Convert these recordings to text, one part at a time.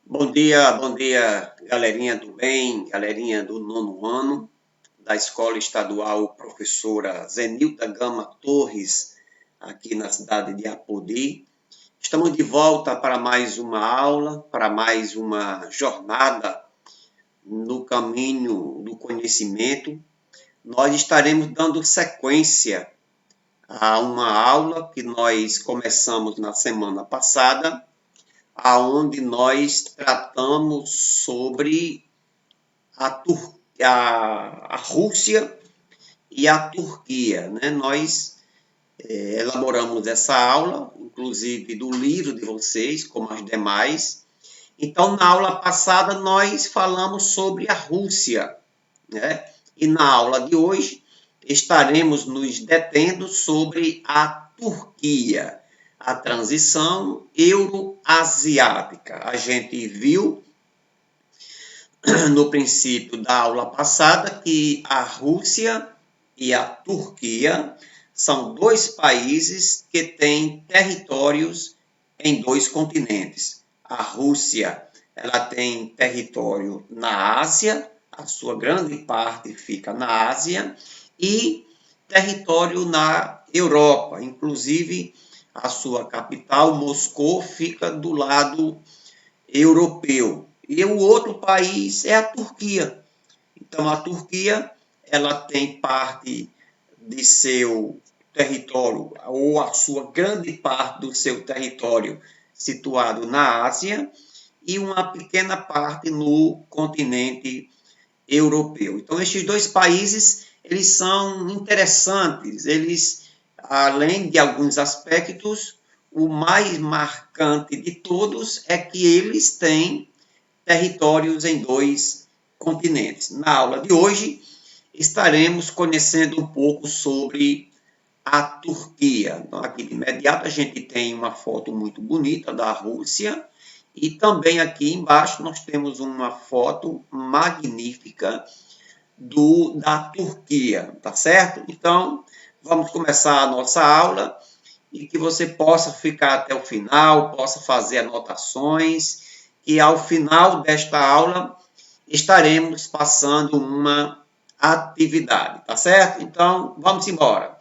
Bom dia, galerinha do bem, galerinha do nono ano, da Escola Estadual Professora Zenilda Gama Torres, aqui na cidade de Apodi. Estamos de volta para mais uma aula, para mais uma jornada no caminho do conhecimento. Nós estaremos dando sequência a uma aula que nós começamos na semana passada, aonde nós tratamos sobre a Rússia e a Turquia. Né? Nós elaboramos essa aula, inclusive do livro de vocês, como as demais. Então, na aula passada, nós falamos sobre a Rússia. Né? E na aula de hoje, estaremos nos detendo sobre a Turquia, a transição euroasiática. A gente viu no princípio da aula passada que a Rússia e a Turquia são dois países que têm territórios em dois continentes. A Rússia, ela tem território na Ásia, a sua grande parte fica na Ásia, e território na Europa, inclusive a sua capital, Moscou, fica do lado europeu. E o outro país é a Turquia. Então, a Turquia, ela tem parte de seu território, ou a sua grande parte do seu território situado na Ásia, e uma pequena parte no continente europeu. Então, estes dois países, eles são interessantes, eles, além de alguns aspectos, o mais marcante de todos é que eles têm territórios em dois continentes. Na aula de hoje, estaremos conhecendo um pouco sobre a Turquia. Então, aqui de imediato, a gente tem uma foto muito bonita da Rússia e também aqui embaixo nós temos uma foto magnífica da Turquia, tá certo? Então, vamos começar a nossa aula e que você possa ficar até o final, possa fazer anotações, e ao final desta aula estaremos passando uma atividade, tá certo? Então, vamos embora.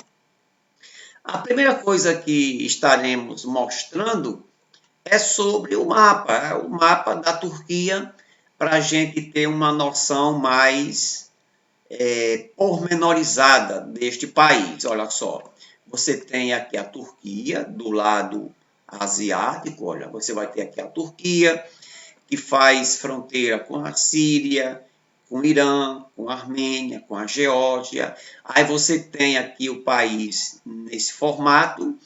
A primeira coisa que estaremos mostrando é sobre o mapa da Turquia, para a gente ter uma noção mais pormenorizada deste país. Olha só, você tem aqui a Turquia do lado asiático, olha, você vai ter aqui a Turquia, que faz fronteira com a Síria, com o Irã, com a Armênia, com a Geórgia. Aí você tem aqui o país nesse formato.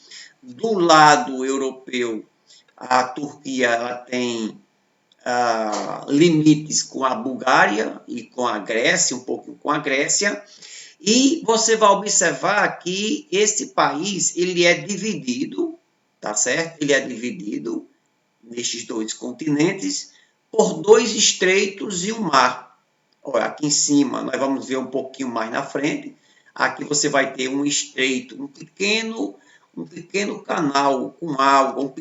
Do lado europeu, a Turquia ela tem limites com a Bulgária e com a Grécia, um pouco com a Grécia, e você vai observar que esse país ele é dividido, tá certo? Ele é dividido nestes dois continentes por dois estreitos e um mar. Olha, aqui em cima nós vamos ver um pouquinho mais na frente. Aqui você vai ter um estreito, um pequeno canal com água,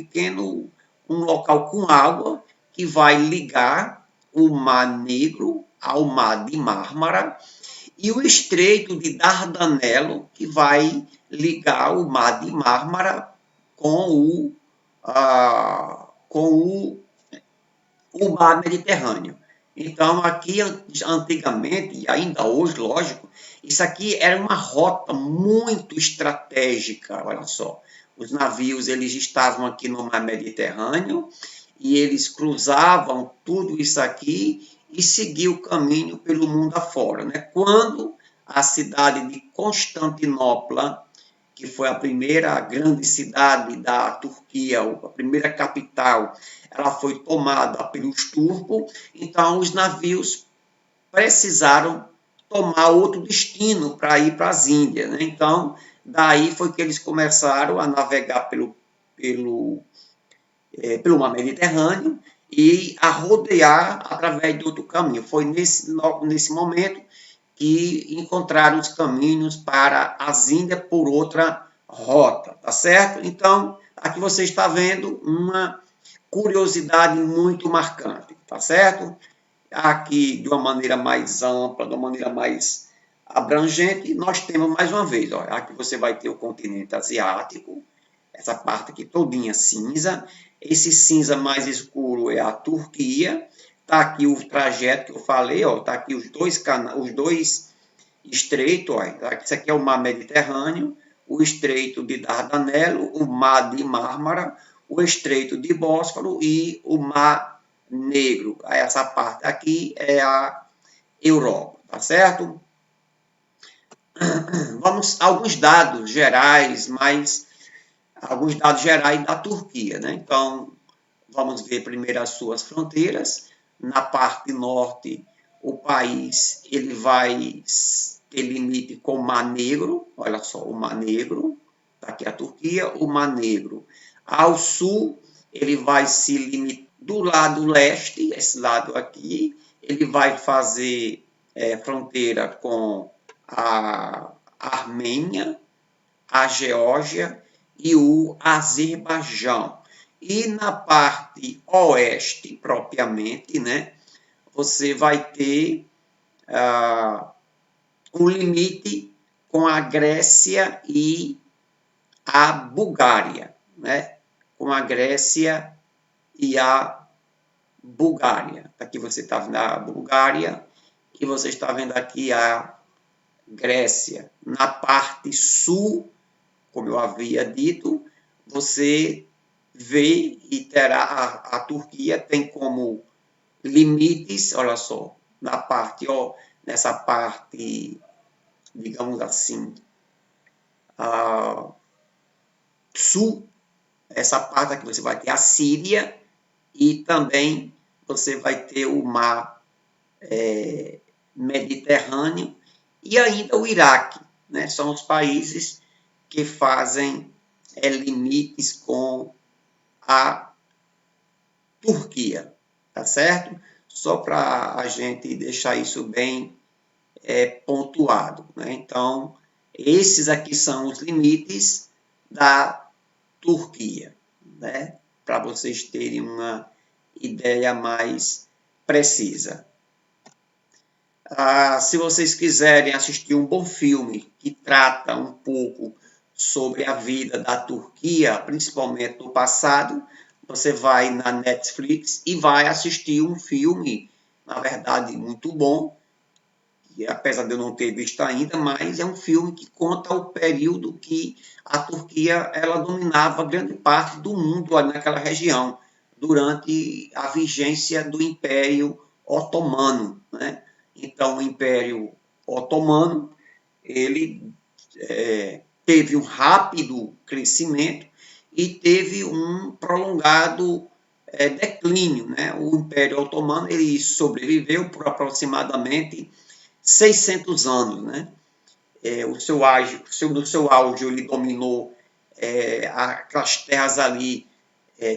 um local com água que vai ligar o Mar Negro ao Mar de Mármara e o Estreito de Dardanelo, que vai ligar o Mar de Mármara com o Mar Mediterrâneo. Então, aqui, antigamente, e ainda hoje, lógico, isso aqui era uma rota muito estratégica, olha só. Os navios, eles estavam aqui no Mar Mediterrâneo, e eles cruzavam tudo isso aqui e seguiam o caminho pelo mundo afora. Né? Quando a cidade de Constantinopla, que foi a primeira grande cidade da Turquia, a primeira capital, ela foi tomada pelos turcos, então os navios precisaram tomar outro destino para ir para as Índias. Né? Então, daí foi que eles começaram a navegar pelo Mar Mediterrâneo e a rodear através de outro caminho. Foi nesse momento que encontraram os caminhos para as Índias por outra rota, tá certo? Então, aqui você está vendo uma curiosidade muito marcante, tá certo? Aqui, de uma maneira mais ampla, de uma maneira mais abrangente, nós temos mais uma vez, ó, aqui você vai ter o continente asiático, essa parte aqui todinha cinza, esse cinza mais escuro é a Turquia, tá aqui o trajeto que eu falei, ó, tá aqui os dois estreitos, ó, isso aqui é o mar Mediterrâneo, o estreito de Dardanelo, o mar de Mármara, o estreito de Bósforo e o mar Negro. Essa parte aqui é a Europa, tá certo? Vamos a alguns dados gerais, alguns dados gerais da Turquia, né? Então, vamos ver primeiro as suas fronteiras. Na parte norte, o país ele vai ter limite com o Mar Negro, olha só, o Mar Negro, tá aqui a Turquia, o Mar Negro. Ao sul, ele vai se limitar do lado leste, esse lado aqui, ele vai fazer fronteira com a Armênia, a Geórgia e o Azerbaijão. E na parte oeste, propriamente, né, você vai ter um limite com a Grécia e a Bulgária, né? Com a Grécia e a Bulgária. Aqui você está vendo a Bulgária e você está vendo aqui a Grécia. Na parte sul, como eu havia dito, você vê e terá a Turquia tem como limites, olha só, na parte, ó, nessa parte, digamos assim, sul, essa parte aqui você vai ter a Síria e também você vai ter o mar Mediterrâneo e ainda o Iraque, né? São os países que fazem limites com a Turquia, tá certo? Só para a gente deixar isso bem pontuado, né? Então, esses aqui são os limites da Turquia, né? Para vocês terem uma ideia mais precisa. Se vocês quiserem assistir um bom filme que trata um pouco sobre a vida da Turquia, principalmente no passado, você vai na Netflix e vai assistir um filme, na verdade, muito bom, que apesar de eu não ter visto ainda, mas é um filme que conta o período que a Turquia ela dominava grande parte do mundo ali naquela região, durante a vigência do Império Otomano, né? Então, o Império Otomano ele teve um rápido crescimento e teve um prolongado declínio, né? O Império Otomano ele sobreviveu por aproximadamente 600 anos, né? No seu auge ele dominou aquelas terras ali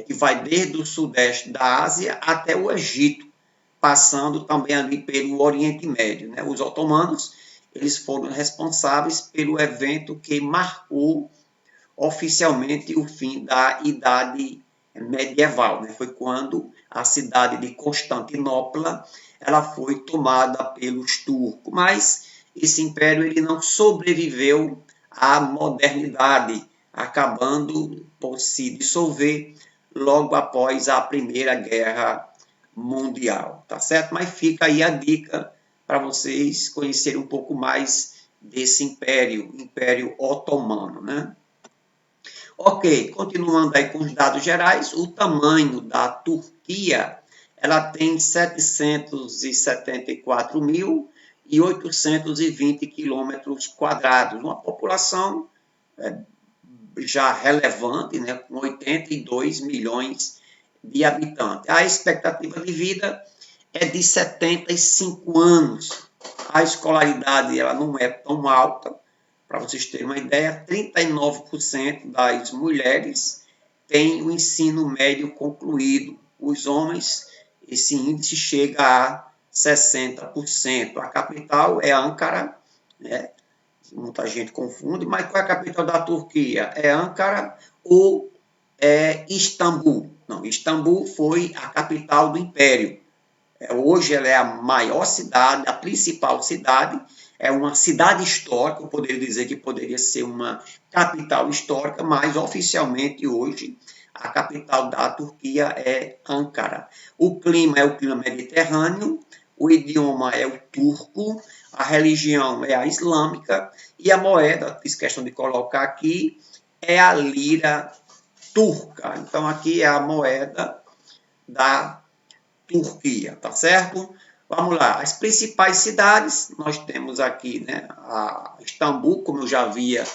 que vai desde o sudeste da Ásia até o Egito, passando também ali pelo Oriente Médio, né? Os otomanos eles foram responsáveis pelo evento que marcou oficialmente o fim da Idade Medieval, né? Foi quando a cidade de Constantinopla ela foi tomada pelos turcos, mas esse império ele não sobreviveu à modernidade, acabando por se dissolver logo após a Primeira Guerra Mundial, tá certo? Mas fica aí a dica para vocês conhecerem um pouco mais desse Império Otomano, né? Ok, continuando aí com os dados gerais, o tamanho da Turquia, ela tem 774.820 quilômetros quadrados, uma população já relevante, né, com 82 milhões de habitantes. A expectativa de vida é de 75 anos. A escolaridade ela não é tão alta, para vocês terem uma ideia, 39% das mulheres têm o ensino médio concluído. Os homens, esse índice chega a 60%. A capital é Ankara, né? Muita gente confunde, mas qual é a capital da Turquia? É Ankara ou é Istambul? Não, Istambul foi a capital do Império. Hoje ela é a maior cidade, a principal cidade, é uma cidade histórica, eu poderia dizer que poderia ser uma capital histórica, mas oficialmente hoje a capital da Turquia é Ankara. O clima é o clima mediterrâneo, o idioma é o turco, a religião é a islâmica e a moeda, fiz questão de colocar aqui, é a lira turca. Então aqui é a moeda da Turquia, tá certo? Vamos lá, as principais cidades, nós temos aqui, né, a Istambul, como eu já havia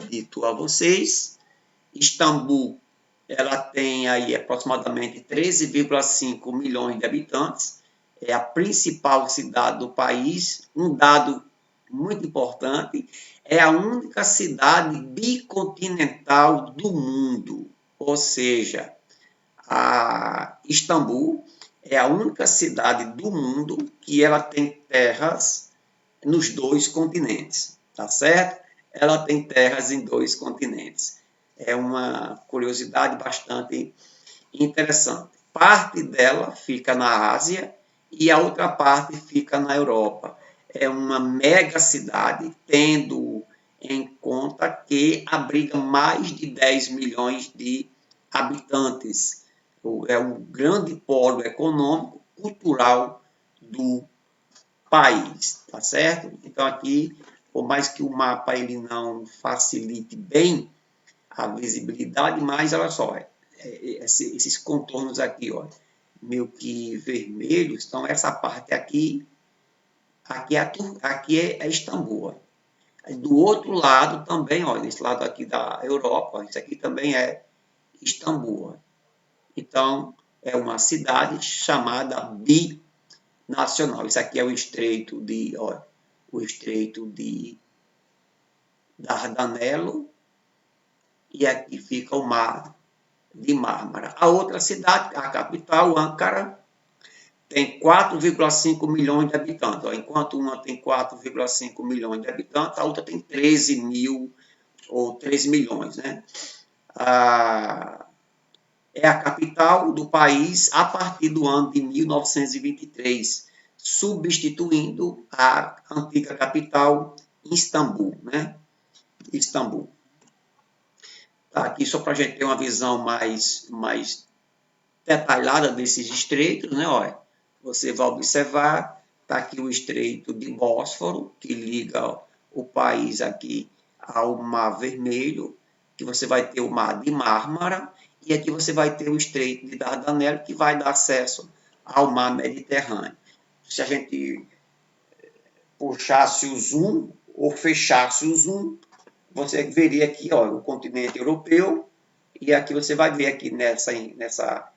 dito a vocês. Istambul, ela tem aí aproximadamente 13,5 milhões de habitantes, é a principal cidade do país. Um dado muito importante, é a única cidade bicontinental do mundo, ou seja, a Istambul é a única cidade do mundo que ela tem terras nos dois continentes, tá certo? Ela tem terras em dois continentes. É uma curiosidade bastante interessante. Parte dela fica na Ásia e a outra parte fica na Europa. É uma mega cidade, tendo em conta que abriga mais de 10 milhões de habitantes. É um grande polo econômico, cultural do país, tá certo? Então aqui, por mais que o mapa ele não facilite bem a visibilidade, mas olha só, esses contornos aqui, ó, meio que vermelhos, então essa parte aqui é Istambul. Do outro lado também, olha, esse lado aqui da Europa, isso aqui também é Istambul. Então, é uma cidade chamada binacional. Isso aqui é o Estreito de Dardanelo, e aqui fica o Mar de Mármara. A outra cidade, a capital, Ankara, tem 4,5 milhões de habitantes. Enquanto uma tem 4,5 milhões de habitantes, a outra tem 13 mil ou 13 milhões, né? É a capital do país a partir do ano de 1923, substituindo a antiga capital Istambul, né? Istambul. Tá aqui só para a gente ter uma visão mais detalhada desses estreitos, né? Olha, você vai observar, tá aqui o estreito de Bósforo, que liga o país aqui ao Mar Vermelho, que você vai ter o Mar de Mármara, e aqui você vai ter o estreito de Dardanelo, que vai dar acesso ao Mar Mediterrâneo. Se a gente puxasse o zoom ou fechasse o zoom, você veria aqui, ó, o continente europeu, e aqui você vai ver aqui nessa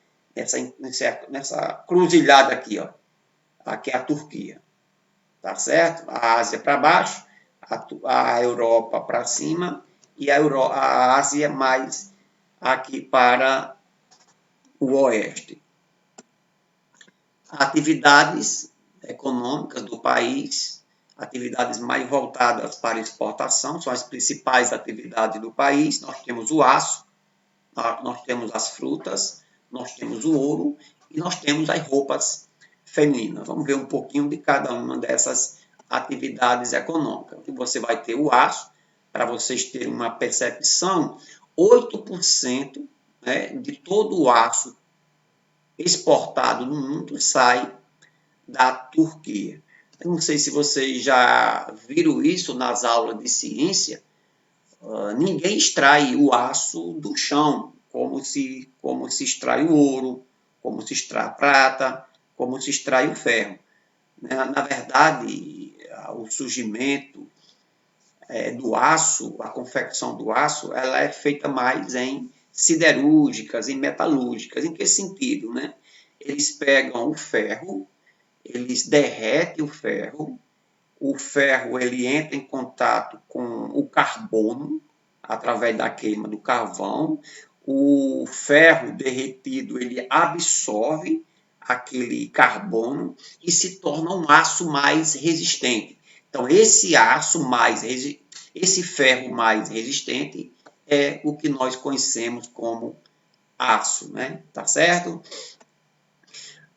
cruzilhada aqui, ó, aqui é a Turquia, tá certo? A Ásia para baixo, a Europa para cima e a Ásia mais aqui para o oeste. Atividades econômicas do país, atividades mais voltadas para exportação, são as principais atividades do país. Nós temos o aço, nós temos as frutas, nós temos o ouro e nós temos as roupas femininas. Vamos ver um pouquinho de cada uma dessas atividades econômicas. Você vai ter o aço, para vocês terem uma percepção, 8%, né, de todo o aço exportado no mundo sai da Turquia. Eu não sei se vocês já viram isso nas aulas de ciência. Ninguém extrai o aço do chão, como se extrai o ouro, como se extrai a prata, como se extrai o ferro. Na verdade, o surgimento do aço, a confecção do aço, ela é feita mais em siderúrgicas, em metalúrgicas. Em que sentido, né? Eles pegam o ferro, eles derretem o ferro ele entra em contato com o carbono, através da queima do carvão, o ferro derretido ele absorve aquele carbono e se torna um aço mais resistente. Então, esse ferro mais resistente é o que nós conhecemos como aço, né? Tá certo?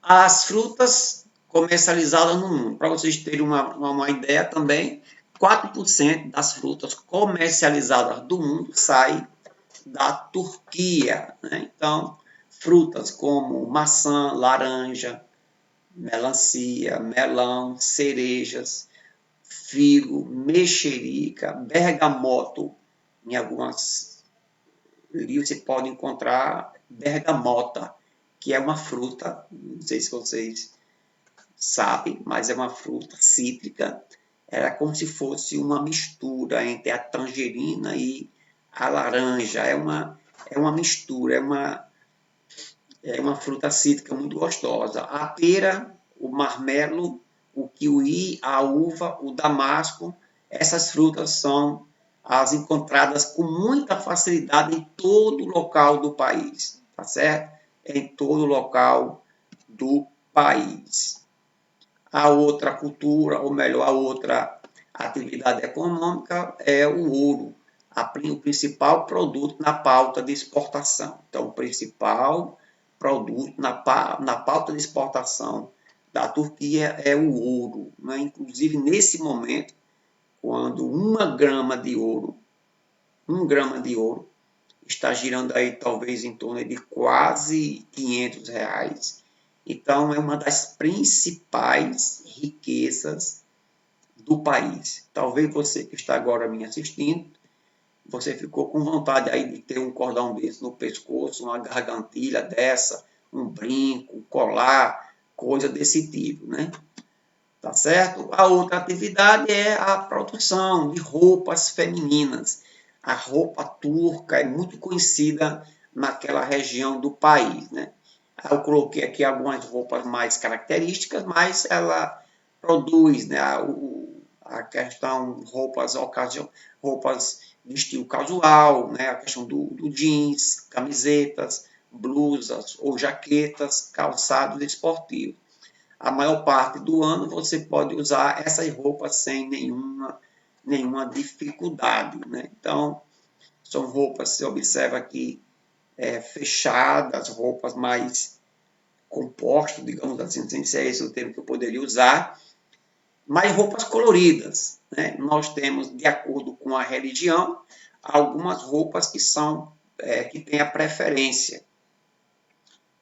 As frutas comercializadas no mundo, para vocês terem uma ideia também, 4% das frutas comercializadas do mundo saem da Turquia, né? Então, frutas como maçã, laranja, melancia, melão, cerejas, figo, mexerica, bergamoto. Em algumas livros você pode encontrar bergamota, que é uma fruta, não sei se vocês sabem, mas é uma fruta cítrica. Ela é como se fosse uma mistura entre a tangerina e a laranja. É uma mistura, é uma fruta cítrica muito gostosa. A pera, o marmelo, o kiwi, a uva, o damasco, essas frutas são as encontradas com muita facilidade em todo local do país, tá certo? Em todo local do país. A outra cultura, ou melhor, a outra atividade econômica é o ouro, o principal produto na pauta de exportação. Então, o principal produto na pauta de exportação da Turquia é o ouro, né? Inclusive, nesse momento, quando 1 grama de ouro está girando aí talvez em torno de quase R$ 500. Então, é uma das principais riquezas do país. Talvez você que está agora me assistindo, você ficou com vontade aí de ter um cordão desse no pescoço, uma gargantilha dessa, um brinco, um colar, coisa desse tipo, né? Tá certo? A outra atividade é a produção de roupas femininas. A roupa turca é muito conhecida naquela região do país, né? Eu coloquei aqui algumas roupas mais características, mas ela produz, né, a questão roupas de estilo casual, né, a questão do jeans, camisetas, blusas ou jaquetas, calçados esportivos. A maior parte do ano você pode usar essas roupas sem nenhuma dificuldade, né? Então, são roupas, você observa aqui, fechadas, roupas mais compostas, digamos assim, sem ser esse o termo que eu poderia usar, mas roupas coloridas, né? Nós temos, de acordo com a religião, algumas roupas que têm a preferência.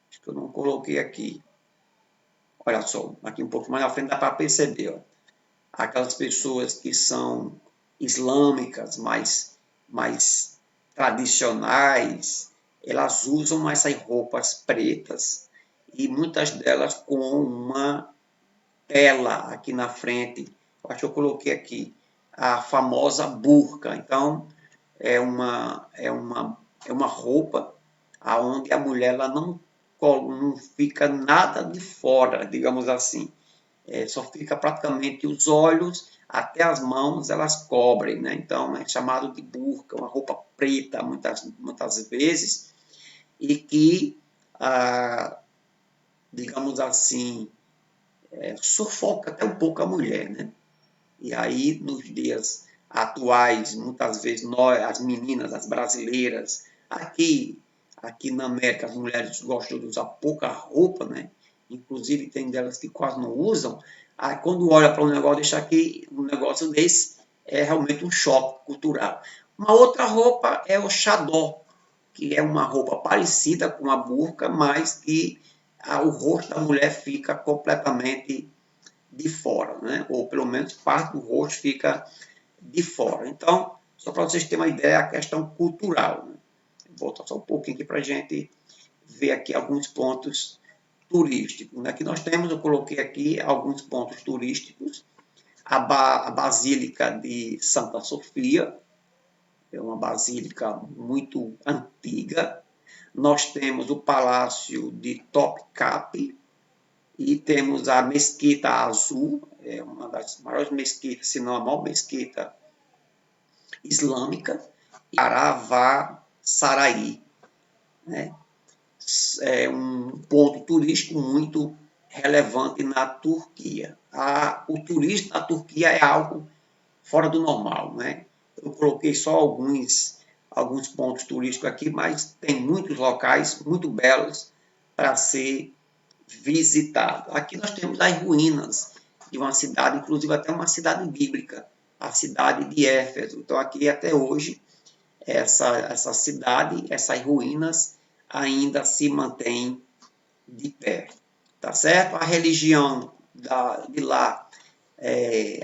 Acho que eu não coloquei aqui. Olha só, aqui um pouco mais na frente dá para perceber, ó. Aquelas pessoas que são islâmicas, mais tradicionais, elas usam essas roupas pretas e muitas delas com uma tela aqui na frente. Acho que eu coloquei aqui a famosa burca. Então, é uma roupa aonde a mulher ela não fica nada de fora, digamos assim. Só fica praticamente os olhos até as mãos, elas cobrem, né? Então é chamado de burca, uma roupa preta muitas vezes, e que, digamos assim, sufoca até um pouco a mulher, né? E aí, nos dias atuais, muitas vezes nós, as meninas, as brasileiras, aqui na América, as mulheres gostam de usar pouca roupa, né? Inclusive tem delas que quase não usam. Aí, quando olha para um negócio, deixa aqui um negócio desse, é realmente um choque cultural. Uma outra roupa é o xadó, que é uma roupa parecida com a burca, mas que o rosto da mulher fica completamente de fora, né? Ou pelo menos parte do rosto fica de fora. Então, só para vocês terem uma ideia, a questão cultural. Né? Vou voltar só um pouquinho aqui para a gente ver aqui alguns pontos turísticos. Aqui nós temos, eu coloquei aqui alguns pontos turísticos. A Basílica de Santa Sofia, é uma basílica muito antiga. Nós temos o Palácio de Topkapi e temos a Mesquita Azul, é uma das maiores mesquitas, se não a maior mesquita islâmica, e Aravá-Sarai, né? É um ponto turístico muito relevante na Turquia. O turismo na Turquia é algo fora do normal, né? Eu coloquei só alguns pontos turísticos aqui, mas tem muitos locais muito belos para ser visitado. Aqui nós temos as ruínas de uma cidade, inclusive até uma cidade bíblica, a cidade de Éfeso. Então aqui até hoje essa cidade, essas ruínas ainda se mantêm de pé, tá certo? A religião de lá,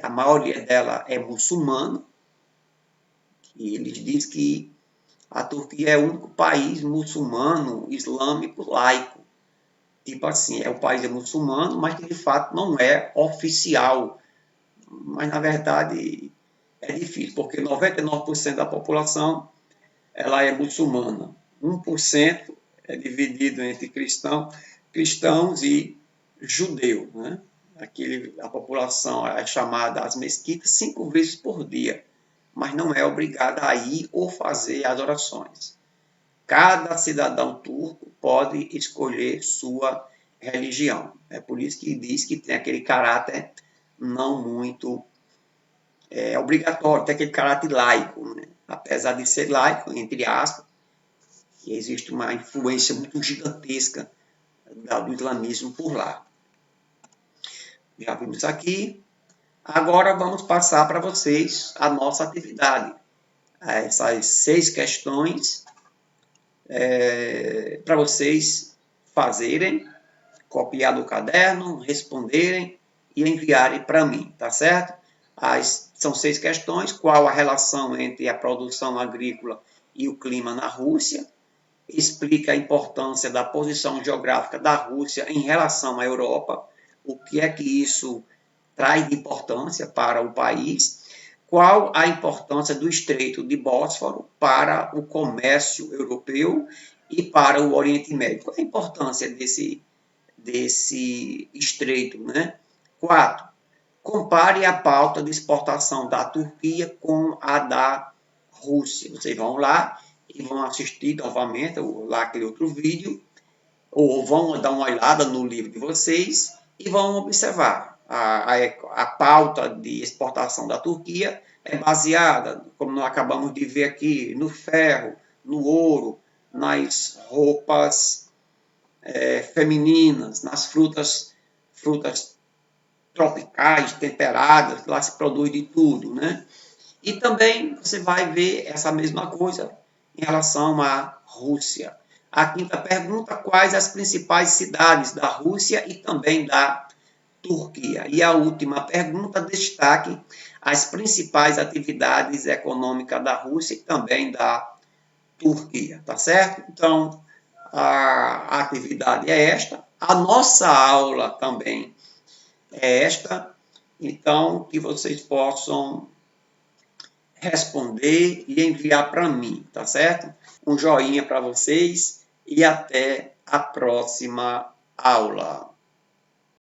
a maioria dela é muçulmana, e eles dizem que a Turquia é o único país muçulmano, islâmico, laico. Tipo assim, o país é muçulmano, mas que de fato não é oficial. Mas na verdade é difícil, porque 99% da população ela é muçulmana. 1% é dividido entre cristãos e judeus, né? A população é chamada às mesquitas 5 vezes por dia, mas não é obrigada a ir ou fazer as orações. Cada cidadão turco pode escolher sua religião. É por isso que diz que tem aquele caráter não muito obrigatório, tem aquele caráter laico, né? Apesar de ser laico, entre aspas, existe uma influência muito gigantesca do islamismo por lá. Já vimos aqui. Agora vamos passar para vocês a nossa atividade. Essas 6 questões para vocês fazerem, copiar do caderno, responderem e enviarem para mim, tá certo? São 6 questões. Qual a relação entre a produção agrícola e o clima na Rússia? Explica a importância da posição geográfica da Rússia em relação à Europa. O que é que isso traz de importância para o país? Qual a importância do Estreito de Bósforo para o comércio europeu e para o Oriente Médio? Qual a importância desse estreito, né? 4. Compare a pauta de exportação da Turquia com a da Rússia. Vocês vão lá e vão assistir novamente lá aquele outro vídeo, ou vão dar uma olhada no livro de vocês e vão observar. A pauta de exportação da Turquia é baseada, como nós acabamos de ver aqui, no ferro, no ouro, nas roupas femininas, nas frutas tropicais, temperadas, lá se produz de tudo, né? E também você vai ver essa mesma coisa em relação à Rússia. A quinta pergunta, quais as principais cidades da Rússia e também da Turquia? E a última pergunta, destaque as principais atividades econômicas da Rússia e também da Turquia, tá certo? Então, a atividade é esta. A nossa aula também é esta. Então, que vocês possam responder e enviar para mim, tá certo? Um joinha para vocês e até a próxima aula.